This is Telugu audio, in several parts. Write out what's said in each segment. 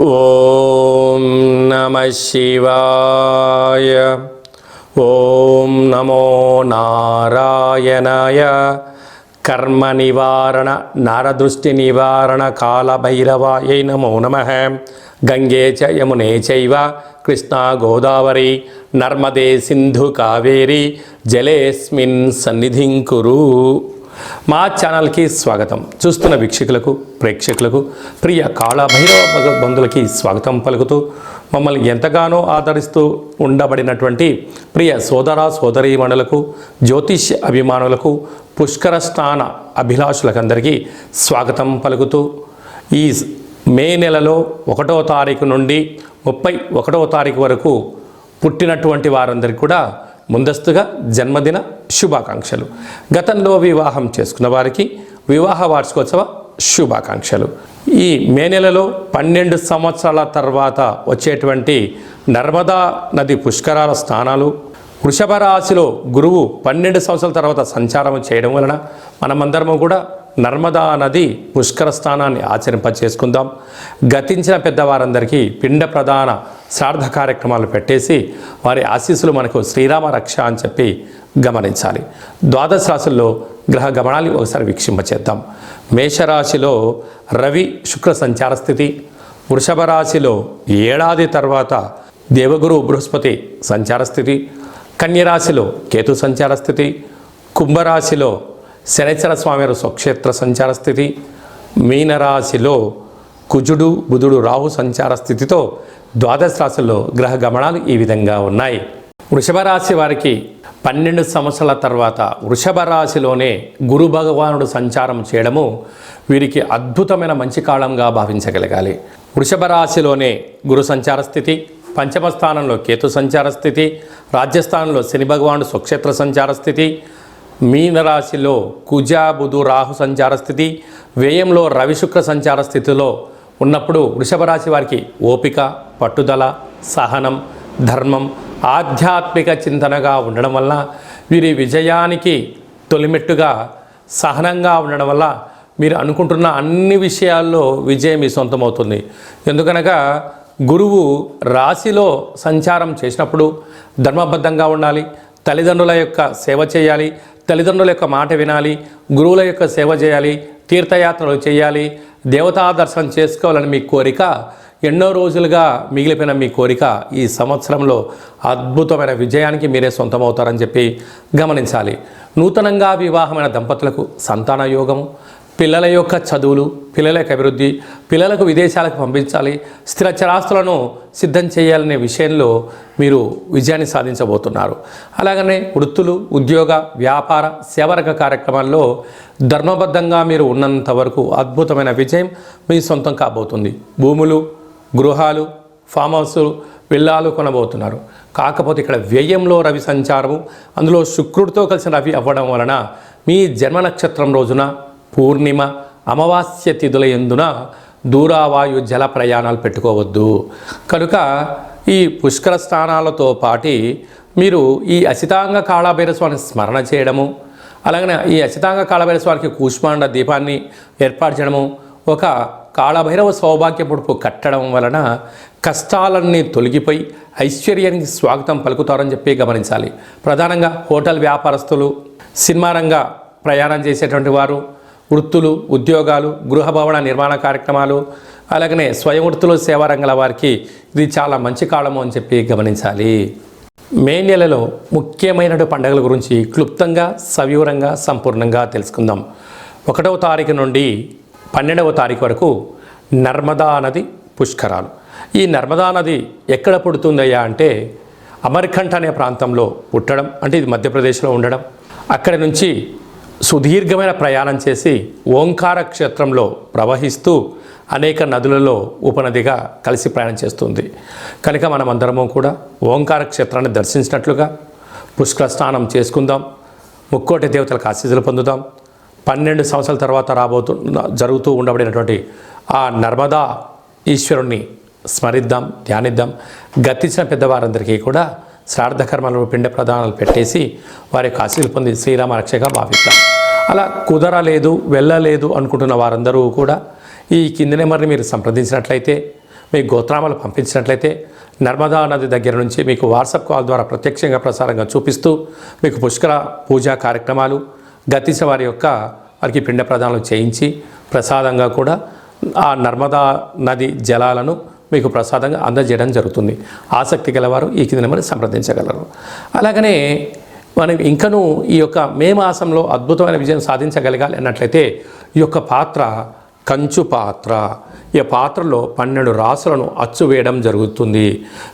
ఓం నమః శివాయ. ఓం నమో నారాయణాయ. కర్మ నివారణ నరదృష్టి నివారణ కాళభైరవాయై నమో నమః. గంగే చ యమునే చైవ కృష్ణా గోదావరి నర్మదే సింధు కావేరి జలేస్మిన్ సన్నిధిం కురు. మా ఛానల్కి స్వాగతం. చూస్తున్న వీక్షకులకు ప్రేక్షకులకు ప్రియ కాళభైరవ బంధువులకి స్వాగతం పలుకుతూ మమ్మల్ని ఎంతగానో ఆదరిస్తూ ఉండబడినటువంటి ప్రియ సోదర సోదరీమణులకు జ్యోతిష్య అభిమానులకు పుష్కర స్నాన అభిలాషులకందరికీ స్వాగతం పలుకుతూ ఈ మే నెలలో 1వ తారీఖు నుండి 31వ తారీఖు వరకు పుట్టినటువంటి వారందరికీ కూడా ముందస్తుగా జన్మదిన శుభాకాంక్షలు. గతంలో వివాహం చేసుకున్న వారికి వివాహ వార్షికోత్సవ శుభాకాంక్షలు. ఈ మే నెలలో 12 సంవత్సరాల తర్వాత వచ్చేటువంటి నర్మదా నది పుష్కరాల స్నానాలు, వృషభ రాశిలో గురువు 12 సంవత్సరాల తర్వాత సంచారం చేయడం వలన మనమందరము కూడా నర్మదా నది పుష్కర స్నానాన్ని ఆచరింపచేసుకుందాం. గతించిన పెద్దవారందరికీ పిండ ప్రదాన శ్రాద్ధ కార్యక్రమాలు పెట్టేసి వారి ఆశీస్సులు మనకు శ్రీరామ రక్ష అని చెప్పి గమనించాలి. ద్వాదశ రాశుల్లో గ్రహ గమనాలు ఒకసారి వీక్షింపచేద్దాం. మేషరాశిలో రవి శుక్ర సంచార స్థితి, వృషభ రాశిలో ఏడాది తర్వాత దేవగురు బృహస్పతి సంచార స్థితి, కన్యరాశిలో కేతు సంచార స్థితి, కుంభరాశిలో శనైశ్వర స్వామివారి స్వక్షేత్ర సంచార స్థితి, మీనరాశిలో కుజుడు బుధుడు రాహు సంచార స్థితితో ద్వాదశ రాశుల్లో గ్రహ గమనాలు ఈ విధంగా ఉన్నాయి. వృషభ రాశి వారికి 12 సంవత్సరాల తర్వాత వృషభ రాశిలోనే గురు భగవానుడు సంచారం చేయడము వీరికి అద్భుతమైన మంచి కాలంగా భావించగలగాలి. వృషభ రాశిలోనే గురు సంచార స్థితి, పంచమ స్థానంలో కేతు సంచార స్థితి, రాజ్యస్థానంలో శని భగవానుడు స్వక్షేత్ర సంచార స్థితి, మీనరాశిలో కుజ బుధు రాహు సంచార స్థితి, వ్యయంలో రవి శుక్ర సంచార స్థితిలో ఉన్నప్పుడు వృషభ రాశి వారికి ఓపిక, పట్టుదల, సహనం, ధర్మం, ఆధ్యాత్మిక చింతనగా ఉండడం వల్ల వీరి విజయానికి తొలిమెట్టుగా సహనంగా ఉండడం వల్ల మీరు అనుకుంటున్న అన్ని విషయాల్లో విజయం మీ సొంతమవుతుంది. ఎందుకనగా గురువు రాశిలో సంచారం చేసినప్పుడు ధర్మబద్ధంగా ఉండాలి, తల్లిదండ్రుల యొక్క సేవ చేయాలి, తల్లిదండ్రుల యొక్క మాట వినాలి, గురువుల యొక్క సేవ చేయాలి, తీర్థయాత్రలు చేయాలి, దేవతా దర్శనం చేసుకోవాలని మీ కోరిక ఎన్నో రోజులుగా మిగిలిపోయిన మీ కోరిక ఈ సంవత్సరంలో అద్భుతమైన విజయానికి మీరే సొంతమవుతారని చెప్పి గమనించాలి. నూతనంగా వివాహమైన దంపతులకు సంతాన యోగము, పిల్లల యొక్క చదువులు, పిల్లల యొక్క అభివృద్ధి, పిల్లలకు విదేశాలకు పంపించాలి, స్థిర చరాస్తులను సిద్ధం చేయాలనే విషయంలో మీరు విజయాన్ని సాధించబోతున్నారు. అలాగనే వృత్తులు, ఉద్యోగ, వ్యాపార, సేవరక కార్యక్రమాల్లో ధర్మబద్ధంగా మీరు ఉన్నంత వరకు అద్భుతమైన విజయం మీ సొంతం కాబోతుంది. భూములు, గృహాలు, ఫామ్ హౌస్లు, విల్లాలు కొనబోతున్నారు. కాకపోతే ఇక్కడ వ్యయంలో రవి సంచారము, అందులో శుక్రుడితో కలిసిన రవి అవ్వడం వలన మీ జన్మ నక్షత్రం రోజున పూర్ణిమ, అమావాస్య తిథుల యందున దూరావాయు జల ప్రయాణాలు పెట్టుకోవద్దు. కనుక ఈ పుష్కర స్నానాలతో పాటి మీరు ఈ అసితాంగ కాళభైరవ స్వామిని స్మరణ చేయడము, అలాగనే ఈ అసితాంగ కాళభైరవ స్వామికి కూష్మాండ దీపాన్ని ఏర్పాటు చేయడము, ఒక కాళభైరవ సౌభాగ్య పొడుపు కట్టడం వలన కష్టాలన్నీ తొలగిపోయి ఐశ్వర్యానికి స్వాగతం పలుకుతారని చెప్పి గమనించాలి. ప్రధానంగా హోటల్ వ్యాపారస్తులు, సినిమా రంగ ప్రయాణం చేసేటువంటి వారు, వృత్తులు, ఉద్యోగాలు, గృహ భవన నిర్మాణ కార్యక్రమాలు, అలాగనే స్వయం వృత్తులు, సేవా రంగాల వారికి ఇది చాలా మంచి కాలము అని చెప్పి గమనించాలి. మే నెలలో ముఖ్యమైన పండుగల గురించి క్లుప్తంగా సవివరంగా సంపూర్ణంగా తెలుసుకుందాం. 1వ తారీఖు నుండి 12వ తారీఖు వరకు నర్మదా నది పుష్కరాలు. ఈ నర్మదా నది ఎక్కడ పుడుతుందయ్యా అంటే అమర్కంఠ్ అనే ప్రాంతంలో పుట్టడం, అంటే ఇది మధ్యప్రదేశ్లో ఉండడం, అక్కడి నుంచి సుదీర్ఘమైన ప్రయాణం చేసి ఓంకార క్షేత్రంలో ప్రవహిస్తూ అనేక నదులలో ఉపనదిగా కలిసి ప్రయాణం చేస్తుంది. కనుక మనమందరము కూడా ఓంకార క్షేత్రాన్ని దర్శించినట్లుగా పుష్కర స్నానం చేసుకుందాం, ముక్కోటి దేవతలకు ఆశీస్సులు పొందుదాం. 12 సంవత్సరాల తర్వాత జరుగుతూ ఉండబడినటువంటి ఆ నర్మదా ఈశ్వరుణ్ణి స్మరిద్దాం, ధ్యానిద్దాం. గతించిన పెద్దవారందరికీ కూడా శ్రాద్ధ కర్మలు, పిండ ప్రదానాలు పెట్టేసి వారి యొక్క ఆశీస్సులు పొంది శ్రీరామ రక్షగా భావిద్దాం. అలా కుదరలేదు, వెళ్ళలేదు అనుకుంటున్న వారందరూ కూడా ఈ కింది నెంబర్ని మీరు సంప్రదించినట్లయితే మీ గోత్రామాలు పంపించినట్లయితే నర్మదా నది దగ్గర నుంచి మీకు వాట్సాప్ కాల్ ద్వారా ప్రత్యక్షంగా ప్రసారంగా చూపిస్తూ మీకు పుష్కర పూజా కార్యక్రమాలు గతించిన వారికి పిండ ప్రదానాలు చేయించి ప్రసాదంగా కూడా ఆ నర్మదా నది జలాలను మీకు ప్రసాదంగా అందజేయడం జరుగుతుంది. ఆసక్తి గలవారు ఈ కింద నెంబర్ని సంప్రదించగలరు. అలాగనే మనం ఇంకనూ ఈ యొక్క మే మాసంలో అద్భుతమైన విజయం సాధించగలగాలి అన్నట్లయితే ఈ యొక్క పాత్ర కంచు పాత్ర. ఈ పాత్రలో 12 రాసులను అచ్చు వేయడం జరుగుతుంది.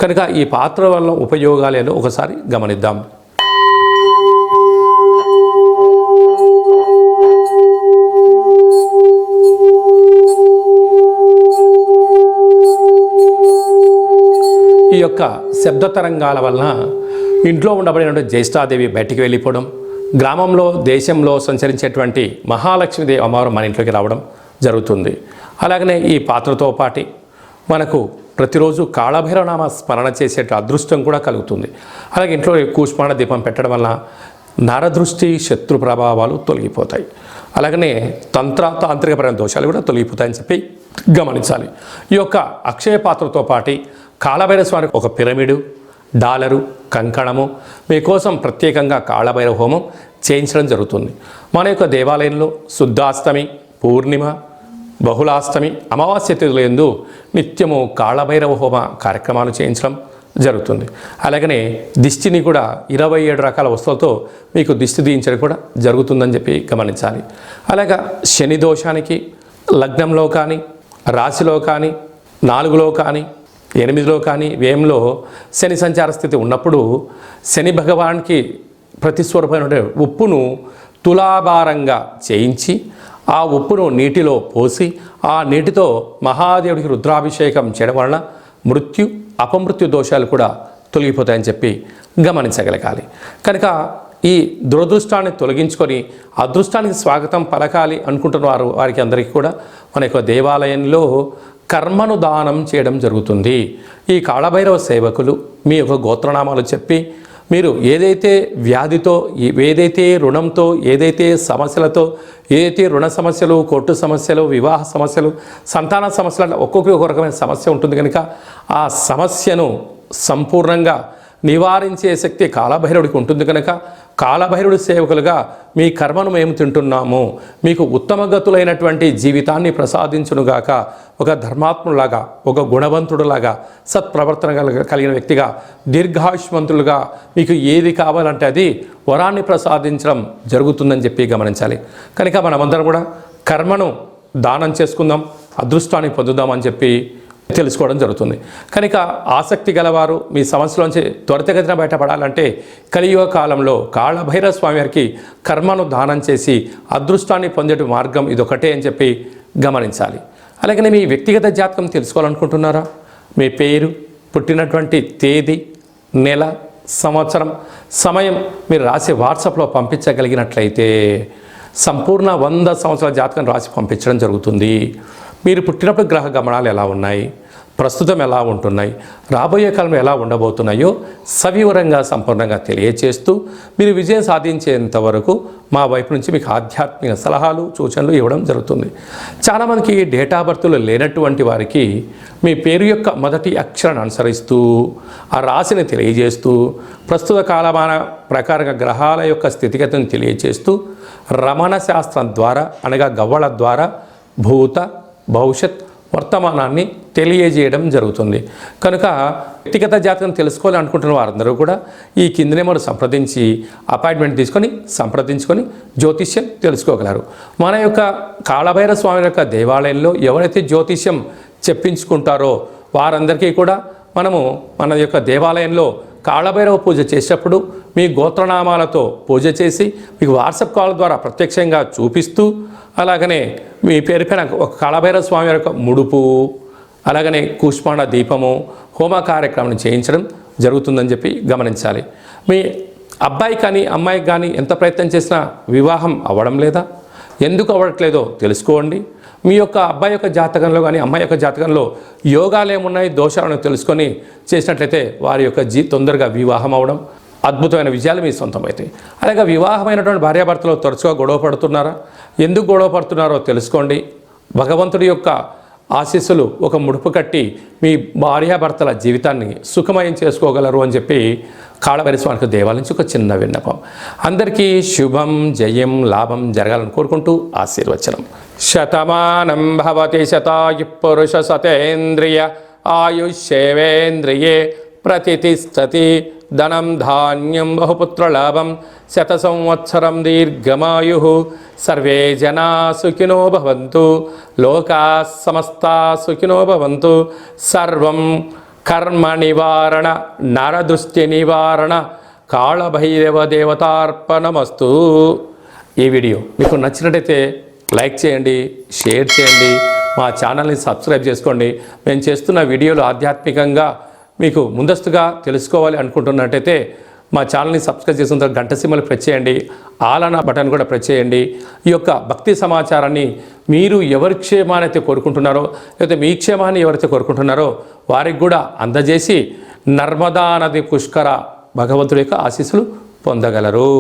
కనుక ఈ పాత్ర వల్ల ఉపయోగాలు ఒకసారి గమనిద్దాం. ఈ యొక్క శబ్ద తరంగాల వలన ఇంట్లో ఉండబడిన జ్యేష్ఠాదేవి బయటికి వెళ్ళిపోవడం, గ్రామంలో దేశంలో సంచరించేటువంటి మహాలక్ష్మీదేవి అమ్మవారు మన ఇంట్లోకి రావడం జరుగుతుంది. అలాగనే ఈ పాత్రతో పాటు మనకు ప్రతిరోజు కాళభైరవనామ స్మరణ చేసే అదృష్టం కూడా కలుగుతుంది. అలాగే ఇంట్లో కూష్మాండ దీపం పెట్టడం వల్ల నరదృష్టి శత్రు ప్రభావాలు తొలగిపోతాయి. అలాగనే తాంత్రికపరమైన దోషాలు కూడా తొలగిపోతాయని చెప్పి గమనించాలి. ఈ యొక్క అక్షయ పాత్రతో పాటు కాళభైరవ స్వామికి ఒక పిరమిడు, డాలరు, కంకణము మీకోసం ప్రత్యేకంగా కాళభైరవ హోమం చేయించడం జరుగుతుంది. మన యొక్క దేవాలయంలో శుద్ధాష్టమి, పూర్ణిమ, బహుళాష్టమి, అమావాస్య తిథుల యందు నిత్యము కాళభైరవ హోమ కార్యక్రమాలు చేయించడం జరుగుతుంది. అలాగనే దిష్టిని కూడా 27 రకాల వస్తువులతో మీకు దిష్టి తీయించడం కూడా జరుగుతుందని చెప్పి గమనించాలి. అలాగా శని దోషానికి లగ్నంలో కానీ, రాశిలో కానీ, 4లో కానీ, 8లో కానీ, వ్యయంలో శని సంచార స్థితి ఉన్నప్పుడు శని భగవానికి ప్రతిస్వరూపమైన ఉప్పును తులాభారంగా చేయించి ఆ ఉప్పును నీటిలో పోసి ఆ నీటితో మహాదేవుడికి రుద్రాభిషేకం చేయడం వలన మృత్యు అపమృత్యు దోషాలు కూడా తొలగిపోతాయని చెప్పి గమనించగలగాలి. కనుక ఈ దురదృష్టాన్ని తొలగించుకొని అదృష్టానికి స్వాగతం పలకాలి అనుకుంటున్న వారికి అందరికీ కూడా మన యొక్క దేవాలయంలో కర్మను దానం చేయడం జరుగుతుంది. ఈ కాళభైరవ సేవకులు మీ యొక్క గోత్రనామాలు చెప్పి మీరు ఏదైతే వ్యాధితో, ఏదైతే రుణంతో, ఏదైతే సమస్యలతో, ఏదైతే రుణ సమస్యలు, కోర్టు సమస్యలు, వివాహ సమస్యలు, సంతాన సమస్యలు, ఒక్కొక్క ఒక రకమైన సమస్య ఉంటుంది. కనుక ఆ సమస్యను సంపూర్ణంగా నివారించే శక్తి కాళభైరవుడికి ఉంటుంది. కనుక కాళభైరవుడి సేవకులుగా మీ కర్మను మేము తింటున్నాము, మీకు ఉత్తమగతులైనటువంటి జీవితాన్ని ప్రసాదించునుగాక, ఒక ధర్మాత్ములాగా, ఒక గుణవంతుడులాగా, సత్ప్రవర్తన కలిగిన వ్యక్తిగా, దీర్ఘాయుష్మంతులుగా మీకు ఏది కావాలంటే అది వరాన్ని ప్రసాదించడం జరుగుతుందని చెప్పి గమనించాలి. కనుక మనమందరం కూడా కర్మను దానం చేసుకుందాం, అదృష్టాన్ని పొందుదామని చెప్పి తెలుసుకోవడం జరుగుతుంది. కనుక ఆసక్తి గలవారు మీ సమస్యలోంచి త్వరితగతిన బయటపడాలంటే కలియుగ కాలంలో కాళభైరవ స్వామి వారికి కర్మను దానం చేసి అదృష్టాన్ని పొందే మార్గం ఇదొకటే అని చెప్పి గమనించాలి. అలాగే మీ వ్యక్తిగత జాతకం తెలుసుకోవాలనుకుంటున్నారా? మీ పేరు, పుట్టినటువంటి తేదీ, నెల, సంవత్సరం, సమయం మీరు రాసి వాట్సాప్లో పంపించగలిగినట్లయితే సంపూర్ణ 100 సంవత్సరాల జాతకం రాసి పంపించడం జరుగుతుంది. మీరు పుట్టినప్పుడు గ్రహ గమనాలు ఎలా ఉన్నాయి, ప్రస్తుతం ఎలా ఉంటున్నాయి, రాబోయే కాలంలో ఎలా ఉండబోతున్నాయో సవివరంగా సంపూర్ణంగా తెలియచేస్తూ మీరు విజయం సాధించేంత వరకు మా వైపు నుంచి మీకు ఆధ్యాత్మిక సలహాలు, సూచనలు ఇవ్వడం జరుగుతుంది. చాలామందికి డేట్ ఆఫ్ బర్త్లు లేనటువంటి వారికి మీ పేరు యొక్క మొదటి అక్షరాన్ని అనుసరిస్తూ ఆ రాశిని తెలియజేస్తూ ప్రస్తుత కాలమాన ప్రకారంగా గ్రహాల యొక్క స్థితిగతిని తెలియజేస్తూ రమణ శాస్త్రం ద్వారా అనగా గవ్వల ద్వారా భూత, భవిష్యత్, వర్తమానాన్ని తెలియజేయడం జరుగుతుంది. కనుక వ్యక్తిగత జాతకం తెలుసుకోవాలి అనుకుంటున్న వారందరూ కూడా ఈ కింది నెంబర్ సంప్రదించి అపాయింట్మెంట్ సంప్రదించుకొని జ్యోతిష్యం తెలుసుకోగలరు. మన యొక్క కాళభైరవ స్వామి యొక్క దేవాలయంలో ఎవరైతే జ్యోతిష్యం చెప్పించుకుంటారో వారందరికీ కూడా మనము మన యొక్క దేవాలయంలో కాళభైరవ పూజ చేసేటప్పుడు మీ గోత్రనామాలతో పూజ చేసి మీకు వాట్సాప్ కాల్ ద్వారా ప్రత్యక్షంగా చూపిస్తూ, అలాగనే మీ పేరు పైన ఒక కాళభైరవ స్వామి యొక్క ముడుపు, అలాగనే కూష్మాండ దీపము, హోమ కార్యక్రమం చేయించడం జరుగుతుందని చెప్పి గమనించాలి. మీ అబ్బాయి కానీ అమ్మాయికి కానీ ఎంత ప్రయత్నం చేసినా వివాహం అవ్వడం లేదా, ఎందుకు అవ్వట్లేదో తెలుసుకోండి. మీ యొక్క అబ్బాయి యొక్క జాతకంలో కానీ అమ్మాయి యొక్క జాతకంలో యోగాలు ఏమున్నాయి, దోషాలను తెలుసుకొని చేసినట్లయితే వారి యొక్క తొందరగా వివాహం అవ్వడం, అద్భుతమైన విజయాలు మీ సొంతమవుతాయి. అలాగే వివాహమైనటువంటి భార్యాభర్తలు తరచుగా గొడవ పడుతున్నారా, ఎందుకు గొడవ పడుతున్నారో తెలుసుకోండి. భగవంతుడి యొక్క ఆశీస్సులు ఒక ముడుపు కట్టి మీ భార్యాభర్తల జీవితాన్ని సుఖమయం చేసుకోగలరు అని చెప్పి కాళభైరవ స్వామికి దేవాలయం నుంచి ఒక చిన్న విన్నపం. అందరికీ శుభం, జయం, లాభం జరగాలని కోరుకుంటూ ఆశీర్వచనం. శతమానం భవతి శతాయు పురుష సతేంద్రియ ఆయుష్యేవేంద్రియే ప్రతిష్టతి ధనం ధాన్యం బహుపుత్రలాభం శత సంవత్సరం దీర్ఘమాయు. సర్వే జనా సుఖినో భవంతు, లోకా సమస్తా సుఖినో భవంతు. సర్వం కర్మ నివారణ నరదృష్టి నివారణ కాళభైరవ దేవతార్పణమస్తు. ఈ వీడియో మీకు నచ్చినట్టయితే లైక్ చేయండి, షేర్ చేయండి, మా ఛానల్ని సబ్స్క్రైబ్ చేసుకోండి. మేము చేస్తున్న వీడియోలు ఆధ్యాత్మికంగా మీకు ముందస్తుగా తెలుసుకోవాలి అనుకుంటున్నట్టయితే మా ఛానల్ని సబ్స్క్రైబ్ చేసిన తర్వాత గంట సింబల్ ప్రెస్ చేయండి, ఆల్ అన్న బటన్ కూడా ప్రెస్ చేయండి. ఈ యొక్క భక్తి సమాచారాన్ని మీరు ఎవరి క్షేమాన్ని అయితే కోరుకుంటున్నారో, లేకపోతే మీ క్షేమాన్ని ఎవరైతే కోరుకుంటున్నారో వారికి కూడా అందజేసి నర్మదా నది పుష్కర భగవంతుడి యొక్క ఆశీస్సులు పొందగలరు.